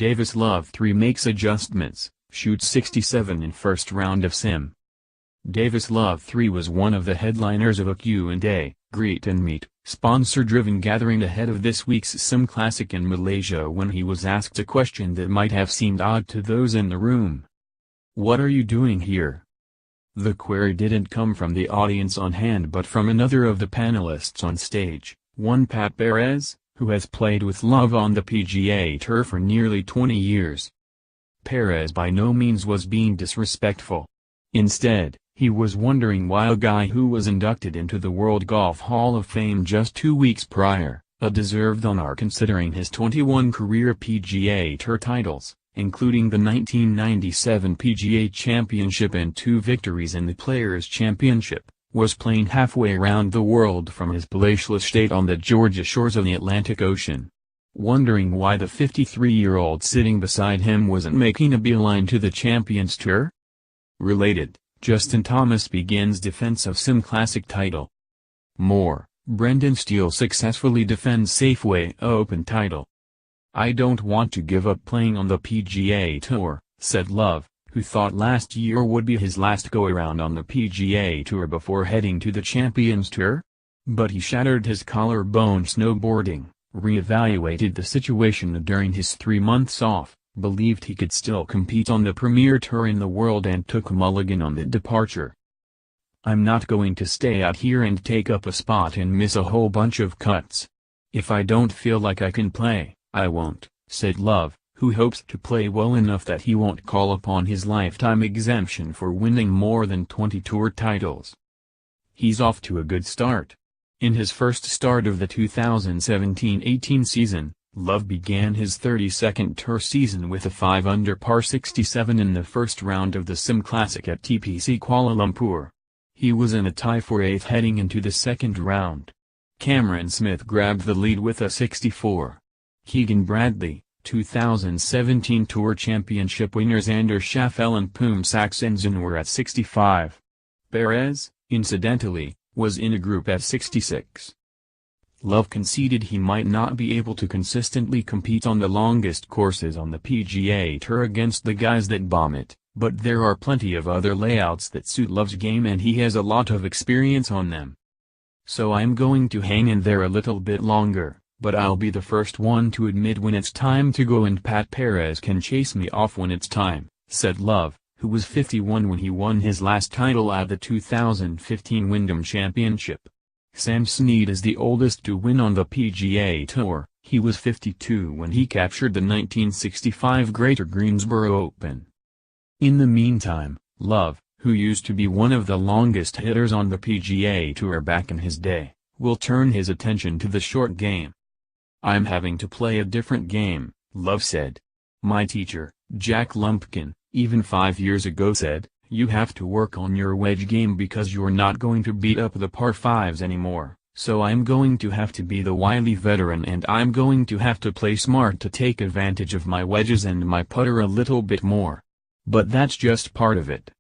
Davis Love 3 makes adjustments, shoots 67 in first round of CIMB. Davis Love 3 was one of the headliners of a Q&A, greet and meet, sponsor-driven gathering ahead of this week's CIMB Classic in Malaysia when he was asked a question that might have seemed odd to those in the room. "What are you doing here?" The query didn't come from the audience on hand but from another of the panelists on stage, one Pat Perez, who has played with Love on the PGA Tour for nearly 20 years. Perez by no means was being disrespectful. Instead, he was wondering why a guy who was inducted into the World Golf Hall of Fame just 2 weeks prior, a deserved honor considering his 21 career PGA Tour titles, including the 1997 PGA Championship and 2 victories in the Players' Championship, was playing halfway around the world from his palatial estate on the Georgia shores of the Atlantic Ocean. Wondering why the 53-year-old sitting beside him wasn't making a beeline to the Champions Tour? Related, Justin Thomas begins defense of CIMB Classic title. More, Brendan Steele successfully defends Safeway Open title. "I don't want to give up playing on the PGA Tour," said Love, who thought last year would be his last go-around on the PGA Tour before heading to the Champions Tour. But he shattered his collarbone snowboarding, re-evaluated the situation during his 3 months off, believed he could still compete on the premier tour in the world and took a mulligan on the departure. "I'm not going to stay out here and take up a spot and miss a whole bunch of cuts. If I don't feel like I can play, I won't," said Love, who hopes to play well enough that he won't call upon his lifetime exemption for winning more than 20 tour titles. He's off to a good start. In his first start of the 2017-18 season, Love began his 32nd tour season with a 5-under par 67 in the first round of the CIMB Classic at TPC Kuala Lumpur. He was in a tie for 8th heading into the second round. Cameron Smith grabbed the lead with a 64. Keegan Bradley, 2017 Tour Championship winners Xander Schauffele and Poom Saxenzen were at 65. Perez, incidentally, was in a group at 66. Love conceded he might not be able to consistently compete on the longest courses on the PGA Tour against the guys that bomb it, but there are plenty of other layouts that suit Love's game and he has a lot of experience on them. "So I'm going to hang in there a little bit longer, but I'll be the first one to admit when it's time to go and Pat Perez can chase me off when it's time," said Love, who was 51 when he won his last title at the 2015 Wyndham Championship. Sam Snead is the oldest to win on the PGA Tour. He was 52 when he captured the 1965 Greater Greensboro Open. In the meantime, Love, who used to be one of the longest hitters on the PGA Tour back in his day, will turn his attention to the short game. "I'm having to play a different game," Love said. "My teacher, Jack Lumpkin, even 5 years ago said, you have to work on your wedge game because you're not going to beat up the par 5s anymore, so I'm going to have to be the wily veteran and I'm going to have to play smart to take advantage of my wedges and my putter a little bit more. But that's just part of it.